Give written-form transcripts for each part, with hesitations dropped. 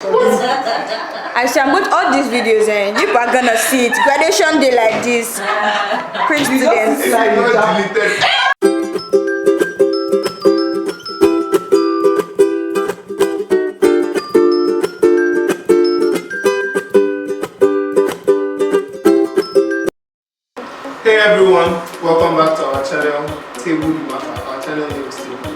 I shall put all these videos in. You are gonna see it. Graduation day like this. Prince students. Hey everyone, welcome back to our channel, Table the Matter. Our channel name is Table.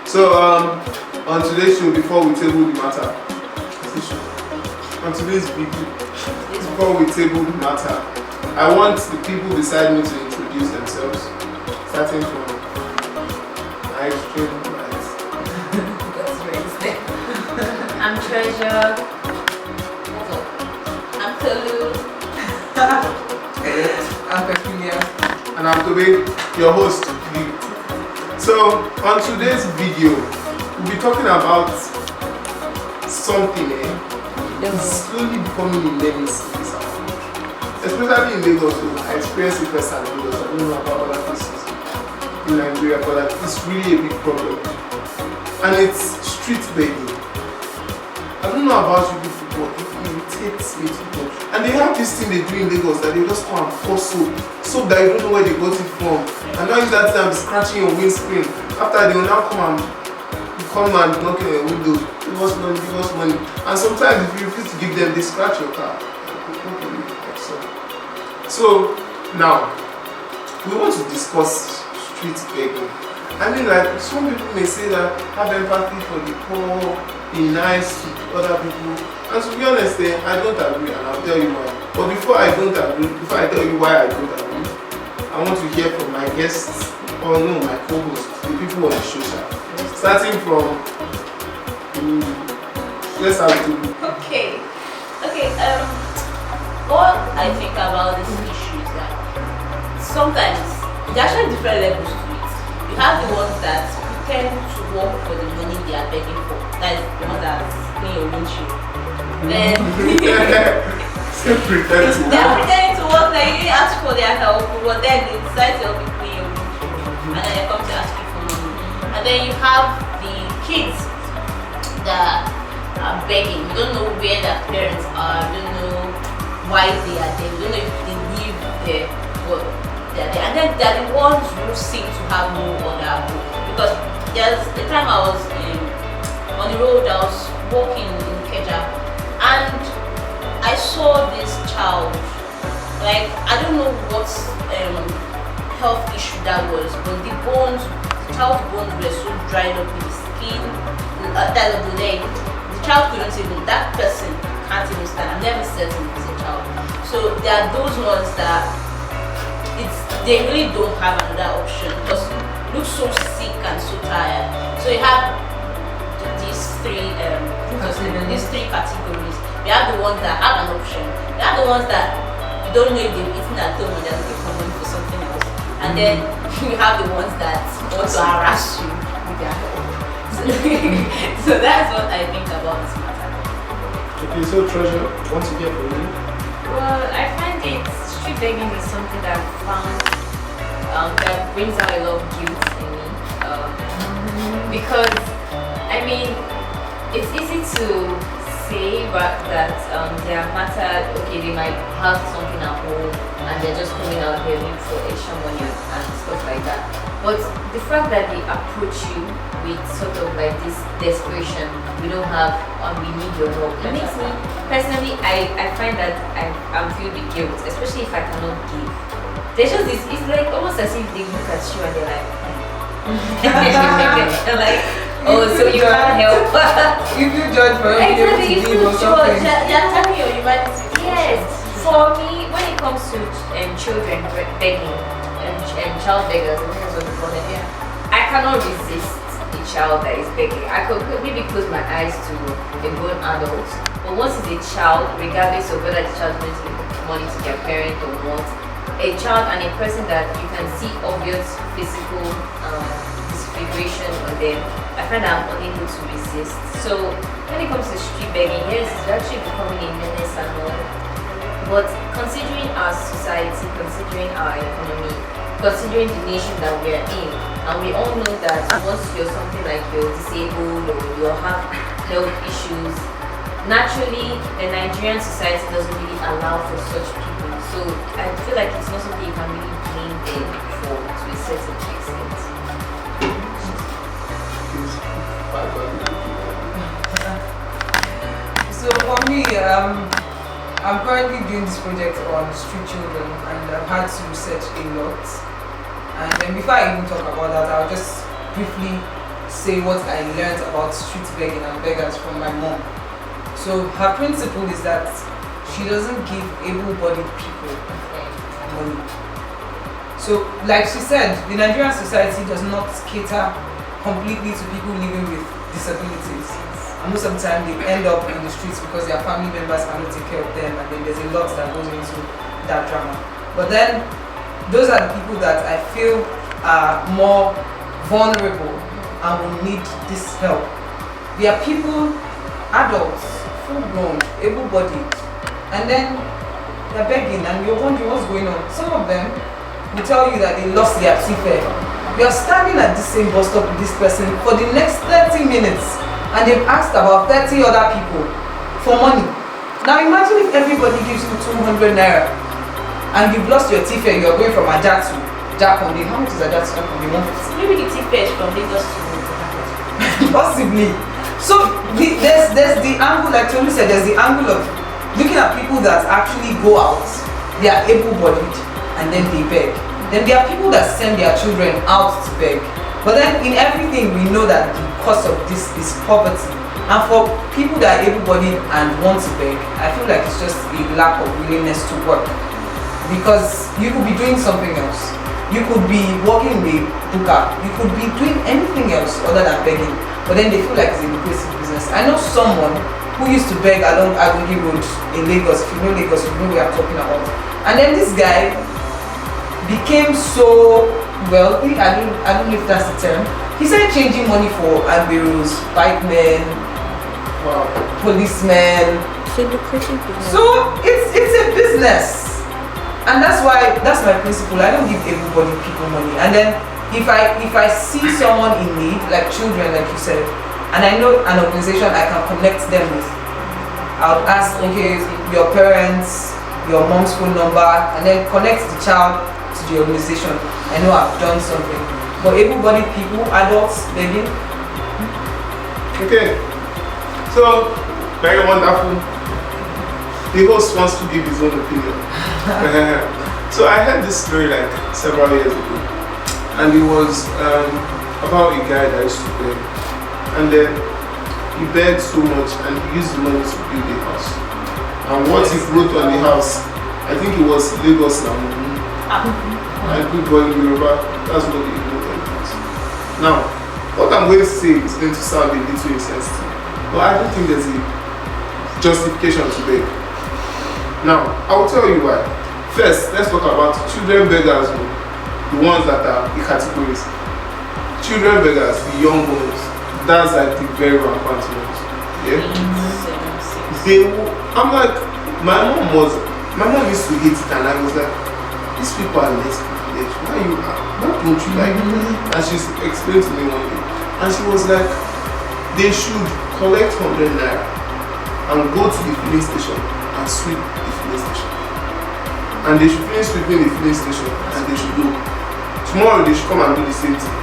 So on today's show, before we table the matter, on today's video, before we table the matter, I want the people beside me to introduce themselves, starting from my extreme right. I'm Treasure. I'm Tolu. I'm Peculiar. And I'm Tobe, your host. So on today's video, we'll be talking about something that's slowly becoming a nemesis in this country. Especially in Lagos. I experienced it first in Lagos. I don't know about other places in Nigeria, but like, it's really a big problem. And it's street begging. I don't know about you people, but it irritates me too much. And they have this thing they do in Lagos that they just come and pour soap that you don't know where they got it from. And now use that time scratching your windscreen. After they will now come and knock on your window, give us money. And sometimes if you refuse to give them, they scratch your car. So now we want to discuss street begging. I mean, like, some people may say that have empathy for the poor, be nice to other people. And to be honest, I don't agree, and I'll tell you why. But before I tell you why I don't agree, I want to hear from my guests, or no, my co-hosts, the people on the show. Starting from, let's have to. Okay. What I think about this issue is that sometimes there are actually different levels to it. You have the ones that pretend to work for the money they are begging for. That is the one that's in your windshield. Then they are pretending to work that you didn't ask for their help, but then they decide to help you clean your windshield, and then they come to ask you for money. And then you have the kids that are begging. You don't know where their parents are. You don't know why they are there. You don't know if they live there, but they are there. And then they're the ones who seem to have no other hope. Because there's the time I was on the road, I was walking in Keja, and I saw this child. Like, I don't know what health issue that was, but the child's bones were so dried up with the skin. That was the leg. The child couldn't even. That person can't even stand. I've never said him as a child. So there are those ones that they really don't have another option because they look so sick and so tired. So you have these three categories. You have the ones that have an option. You have the ones that you don't know if they've eaten at home and they're looking for money for something else. And then you have the ones that want to harass you with their help. So that's what I think about this matter. Okay, so Treasure, want to hear from you? Well, I find street begging is something that I've found that brings out a lot of guilt in me. Because, I mean, it's easy to say but that their matter, okay, they might have something at home and they're just coming out here looking for extra money and stuff like that. But the fact that they approach you with sort of like this desperation, we don't have, we need your help. It makes me, personally, I find that I'm filled with guilt, especially if I cannot give. There's just this, it's like almost as if they look at you and they're like, they're like, oh, so you can't help. If you judge for exactly, if you judge, They're telling you humanity. yes. For me, when it comes to children begging and child beggars, I think that's what we call it. Yeah. I cannot resist a child that is begging. I could maybe close my eyes to a grown adult, but once it's a child, regardless of whether the child is going to give money to their parent or not, a child and a person that you can see obvious physical disfiguration on them, I find I'm unable to resist. So when it comes to street begging, yes, it's actually becoming a menace and all. But considering our society, considering our economy, considering the nation that we are in, and we all know that once you're something like you're disabled or you have health issues, naturally the Nigerian society doesn't really allow for such people. So I feel like it's not something you can really blame them for to a certain extent. So for me, I'm currently doing this project on street children, and I've had to research a lot. And then before I even talk about that, I'll just briefly say what I learned about street begging and beggars from my mom. So her principle is that she doesn't give able-bodied people money. So like she said, the Nigerian society does not cater completely to people living with disabilities. And most of the time they end up in the streets because their family members cannot take care of them, and then there's a lot that goes into that drama. But then those are the people that I feel are more vulnerable and will need this help. They are people, adults, full-grown, able-bodied, and then they're begging and you're wondering what's going on. Some of them will tell you that they lost their fare. We are standing at the same bus stop with this person for the next 30 minutes and they've asked about 30 other people for money. Now imagine if everybody gives you 200 naira and you've lost your fare, you're going from Aja to Jakonde. How much is Aja to Jakonde? 150. Maybe the fare is from Lagos to Possibly. So there's the angle, like Tolu said, there's the angle of looking at people that actually go out, they are able-bodied, and then they beg. Then there are people that send their children out to beg. But then in everything we know that the cause of this is poverty. And for people that are able-bodied and want to beg, I feel like it's just a lack of willingness to work. Because you could be doing something else. You could be working with buka. You could be doing anything else other than begging. But then they feel like it's a lucrative business. I know someone who used to beg along Agungi Road in Lagos. If you know Lagos, you know what I'm talking about. And then this guy became so wealthy. I don't know if that's the term. He started changing money for ambiros, bikemen, policemen. So lucrative business. So it's a business. And that's my principle. I don't give everybody people money. And then if I see someone in need, like children, like you said, and I know an organization I can connect them with, I'll ask, okay, your parents, your mom's phone number, and then connect the child to the organization. I know I've done something. But able-bodied people, adults, begging. Okay. So, very wonderful. The host wants to give his own opinion. So I heard this story like several years ago, and it was about a guy that used to beg, and then he begged so much and he used the money to build a house. And what he wrote on the house, I think it was Lagos now. And good boy in Yoruba, that's what he wrote on the house. Now, what I'm going to say is going to sound a little insensitive, but I don't think there's a justification to beg. Now, I will tell you why. First, let's talk about children beggars, the ones that are the categories. Children beggars, the young ones, that's like the very rampant ones. Yeah? I'm like, my mom used to hate it, and I was like, these people are less privileged. Why don't you like it? And she explained to me one day, and she was like, they should collect 100 naira and go to the filling station and sweep the filling station. And they should finish sweeping the filling station and they should go. Tomorrow they should come and do the same thing.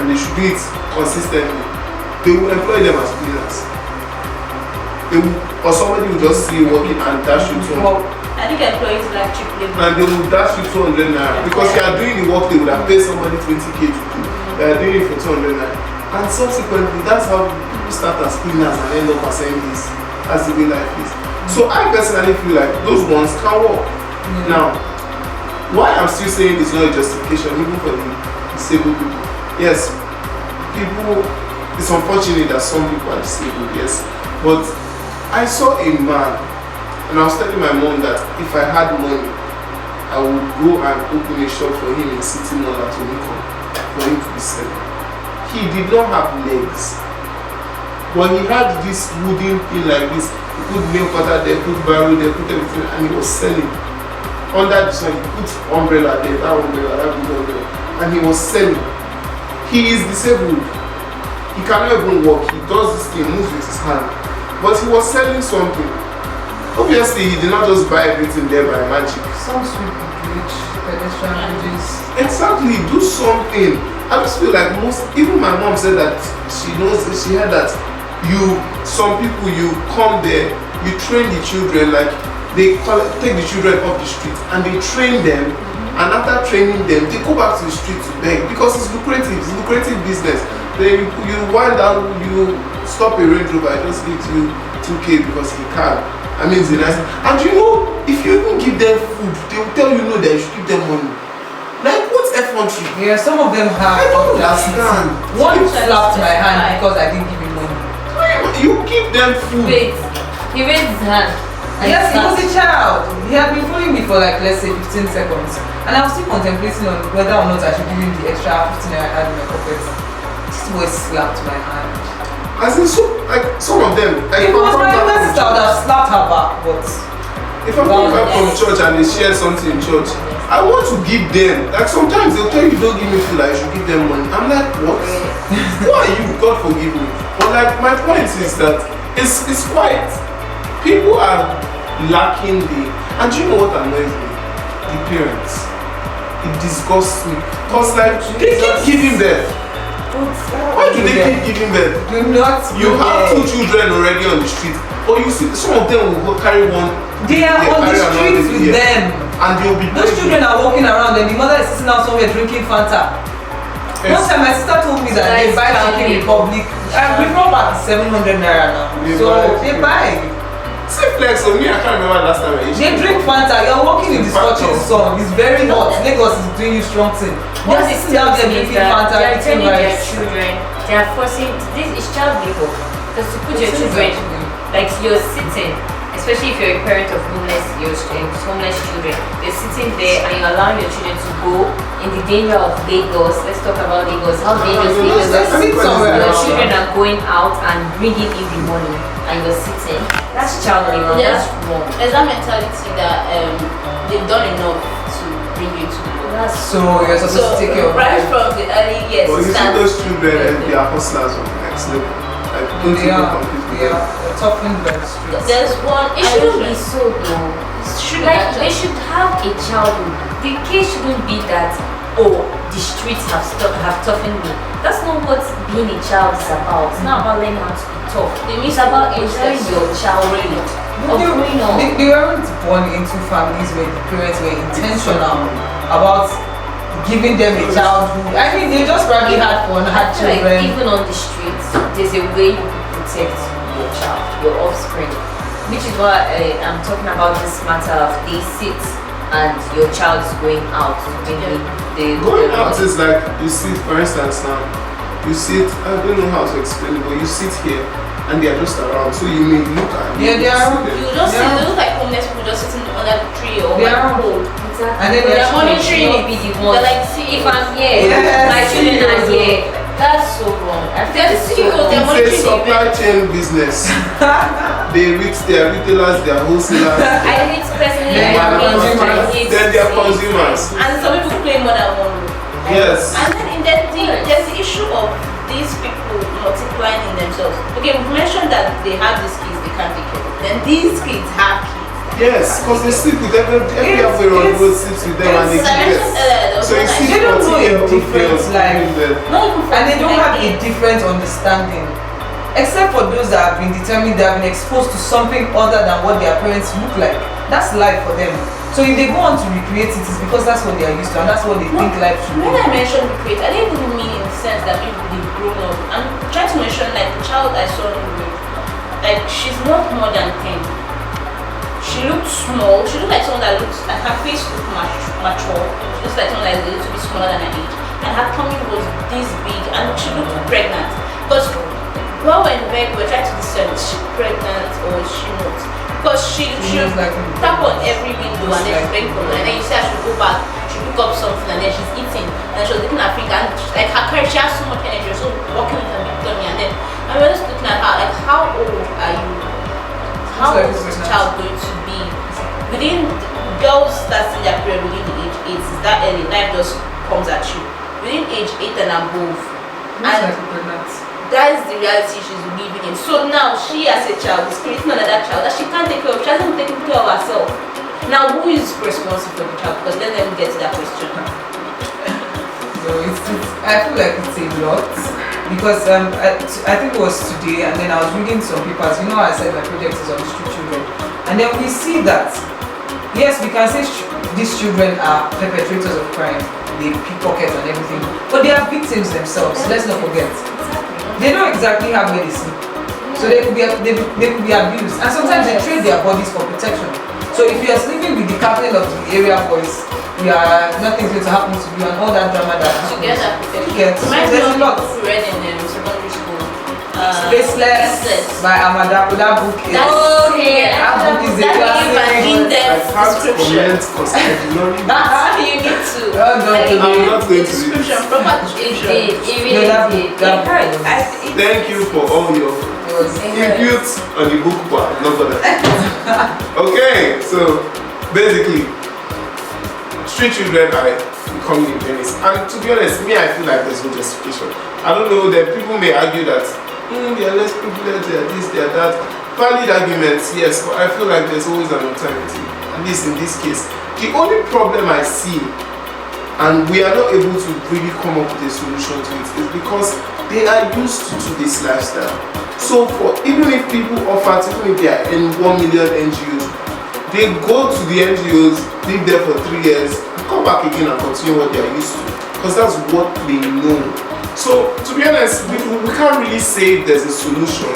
And they should do it consistently. They will employ them as cleaners. Or somebody will just see you working and dash you 200. I think employees like cheap labor. And they will dash you 200 naira. Because you are doing the work they would have paid somebody 20k to do. They are doing it for 200 naira. And subsequently, that's how people start as cleaners and end up as MDs. That's the way life is. So I personally feel like those ones can work. Now, why I'm still saying it's not a justification even for the disabled people. Yes, it's unfortunate that some people are disabled, yes. But I saw a man, and I was telling my mom that if I had money, I would go and open a shop for him in City Mall at Onikon for him to be selling. He did not have legs, but he had this wooden thing like this. He put milk water there, put barrel there, put everything, and he was selling. Under the sun, he put umbrella there, that umbrella, that big umbrella, and he was selling. He is disabled. He cannot even walk. He does this thing, moves with his hand. but he was selling something. Obviously, he did not just buy everything there by magic. Some sweet bridge, pedestrian bridges. Exactly, do something. I just feel like even my mom said that she heard that some people, you come there, you train the children, like they take the children off the street and they train them, and after training them, they go back to the street to beg because it's lucrative business. Then you wind down, you stop a Range Rover, I just give you 2K because he can. I mean, it's nice. And if you even give them food, they will tell you no that you should give them money. Like, what's effrontery? Yeah, some of them have. I don't understand. One slapped my hand because I didn't give him money. You give them food. Wait, he raised his hand. And Yes, he was slapped. a child. He had been following me for like, let's say 15 seconds. And I was still contemplating on whether or not I should give him the extra 15 I had in my pocket. This boy slapped my hand. As in, some of them. Like, If it was my younger sister, I would have slapped her back, but if I'm coming back from church and they share something in church, I want to give them. Like, sometimes they'll tell you don't give me food, I should give them money. I'm like, what? Who are you? God forgive me. But like, my point is that it's quite. People are lacking and do you know what annoys me? The parents. It disgusts me. Because like, they keep giving birth. Why do they keep giving birth? do not. You have 2 children already on the street, or you see some of them will carry one. They are on the carry another streets with here, them. and they'll be. Those children are walking around and the mother is sitting out somewhere drinking Fanta. One time my sister told me that they buy Chicken Republic. We brought back 700 naira now. So they buy. Same flex on me. I can't remember last time I ate. They drink Fanta. You're walking in the scorching sun. It's very hot. Lagos is doing you strong thing. What They're is sitting out there drinking Fanta, they are eating telling their rice. children, they are forcing, this is child labor. Because to put your children, like you're sitting, especially if you're a parent of homeless children, you're sitting there and you're allowing your children to go in the danger of Lagos. Let's talk about Lagos. How dangerous Lagos Let's sit somewhere. Your children are going out and bringing in the money and you're sitting. That's child labor. That's wrong. There's that mentality that they've done enough to bring you to That's So you're supposed to take care of right them. from the early years. But you see start- those children, they are hustlers on the next level. Like, don't They even are. compete with They them. are toughened by the streets. There's one. It shouldn't be so though. Should Like they should have a childhood. The case shouldn't be that the streets have toughened me. That's not what being a child is about. It's not about learning how to be tough. It's about enjoying your childhood of growing up. They weren't born into families where the parents were intentional about giving them a childhood. I mean, they just probably had fun, had I feel like children. even on the streets, there's a way you can protect your child, your offspring. Which is why I'm talking about this matter of they sit and your child is going out. Going out is like, you sit, for instance now, you sit, I don't know how to explain it, but you sit here and they are just around, so you may look at them. Yeah, they are. You just see, they look like homeless people just sitting under the tree or They by are. the pole. Exactly. And then They're they're monitoring Not it. be the one. They're like, see If I'm here, Yes. my children are here. That's so wrong. I feel They're it's so CEO, wrong. they're It's a supply chain business. They reach their retailers, their wholesalers, I hate personally. Then they are consumers. then they are consumers. and some people play more than one role. Yes. And then there's the issue of these people multiplying in themselves. Okay, we mentioned that they have these kids they can't take care of. Then these kids have kids. Yes, because they sleep with every other on the road sleeps with them and they So I keep mentioned it. So you see They don't know a 40-year-old difference, girls like- living there. not even And they don't have a like different understanding. Except for those that have been determined, they have been exposed to something other than what their parents look like. That's life for them. So if they go on to recreate it, it's because that's what they are used to and that's what they think life should When be. I mentioned recreate, I didn't even mean in the sense that maybe they've grown up. I'm trying to mention like the child I saw in the room. Like she's not more than 10. She looked small. She looked like someone that looks like her face looked mature. She looks like someone that is a little bit smaller than her age. And her tummy was this big and she looked pregnant. Because while we're in bed, we're trying to discern is she pregnant or is she not? Because she looks like a- tap on every window and then she's very cold. And then you see her, she'll go back, she'll pick up something and then she's eating. And then she was looking at her finger and like her courage, she has so much energy. So walking with her big tummy and then I was just looking at her like how old are you? How Looks like old is it's this child going to be? Within girls that's in their period within the age 8 is that early, life just comes at you. Within age 8 and above. Looks And like a pregnant. That is the reality she's living in. So now she as a child is creating another child that she can't take care of. She hasn't taken care of herself. Now who is responsible for the child? Because let them get to that question. So I feel like it's a lot because I think it was today, and then I was reading some papers. You know, I said my project is on street children, and then we see that yes, we can say these children are perpetrators of crime, they pickpocket and everything, but they are victims themselves. Let's not forget, they don't exactly have medicine, so they could be abused, and sometimes they trade their bodies for protection. So if you are sleeping with the captain of the area boys, nothing's going to happen to you and all that drama that happens. Together, So there's a lot. we read in secondary school. Faceless by Amada. That book is. That book is a an in-depth I can't description. comment because I did not read it. You need to. Oh, no, like, no, I'm not going to read description, it. proper It description. really No, that did. book- that It hurts. book Thank you for all your input on the book part. Not gonna. Okay, so basically, street children are becoming a menace. And to be honest, me, I feel like there's no justification. I don't know that people may argue that they are less privileged, they are this, they are that. Valid arguments, yes, but I feel like there's always an alternative. At least in this case, the only problem I see, and we are not able to really come up with a solution to it, is because they are used to this lifestyle. So for even if people offer, even if they are in 1 million NGOs, they go to the NGOs, live there for 3 years, come back again and continue what they are used to, because that's what they know. So to be honest, we can't really say there's a solution.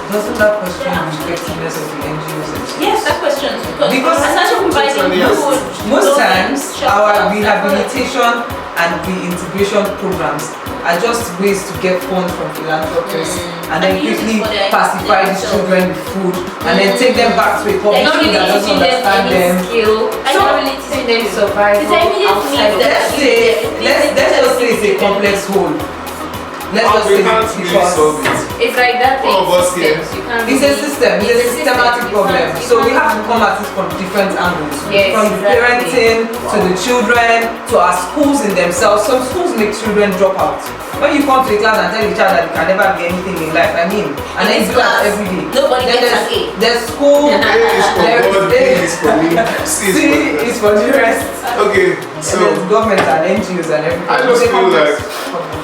Doesn't that question the effectiveness of the NGOs themselves? Yes, that question. Because essential providing yes. food, Most clothing, times, shelter, our rehabilitation and reintegration programs are just ways to get funds from philanthropists and then And use it quickly for their- pacify the themselves. children with food and then take them back to a They're public not school really that doesn't teaching them understand any them. skill. I They're know. not really teaching them survival It's immediate outside of needs Let's just say it's a complex whole. Let's just We say can't it really because solve it. It's like that thing. All of us here. You can't it's a really- system, it's a systematic You problem. can't- So we you have to can't- come at it from different angles. Yes, From the exactly. parenting to the children to our schools in themselves. Some schools make children drop out. When you come to a class and tell the child that you can never be anything in life, and then you do that every day. Nobody Then gets an A. there's school, A is for there God, B is is for me, C C is is for the rest. for Okay, And so there's government and NGOs and everything. I just It's a feel complex like- problem.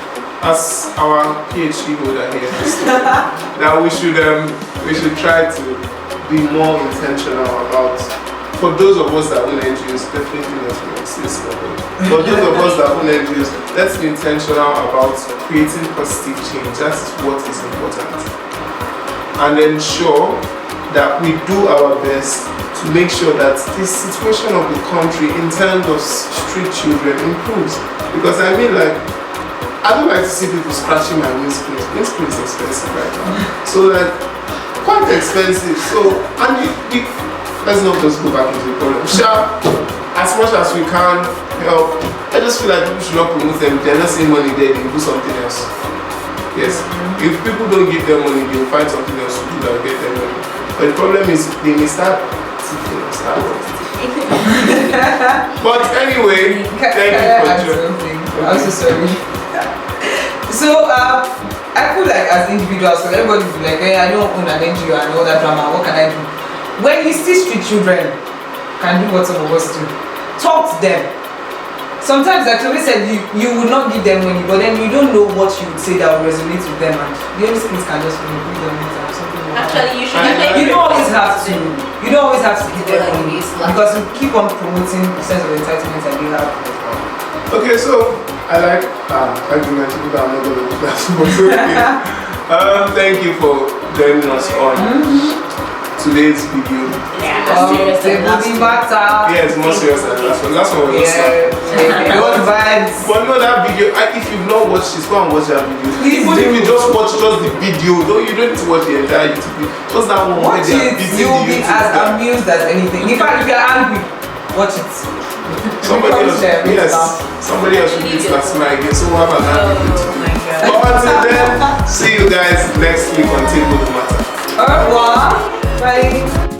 as our PhD holder here, that we should try to be more intentional about. For those of us that own NGOs, definitely not going to say something. For those of us that own NGOs, let's be intentional about creating positive change. That's what is important, and ensure that we do our best to make sure that the situation of the country in terms of street children improves. Because I mean, like, I don't like to see people scratching my windscreen. Windscreen is expensive right now. So like, quite expensive. So, and let's not just go back into the problem. Sure, as much as we can help, I just feel like people should not promote them. They're not saying money there, they will do something else. Yes. If people don't give them money, they'll find something else to do that will get them money. But the problem is they may start tipping or start working. But anyway, thank you for joining. I'm so sorry. So I feel like as individuals, so everybody will be like, hey, I don't own an NGO and all that drama, what can I do? When you see street children can do what some of us do, talk to them. Sometimes like somebody said you would not give them money, but then you don't know what you would say that will resonate with them, and the only things can just be give them it or something like that. Actually, you should You don't always have to give them money because we keep on promoting the sense of entitlement that they have. Okay, so I like argument people that I'm not going to do that, but okay. Thank you for joining us on today's video. Booty matter. Yeah, it's more serious than the last one. Last one was just Good vibes. but no, that video, if you've not watched this, go and watch that video. Please Even do. if you just watch just the video, you don't need to watch the entire YouTube video. Just that one where Watch they are it. beating You will the be YouTube as guy. amused as anything. In fact, if you're angry, watch it. Somebody else, There, yes, now. somebody else should beat last night again. So we'll have another video to do. my God. But until then, see you guys next week on Table Matter. Au revoir. Bye.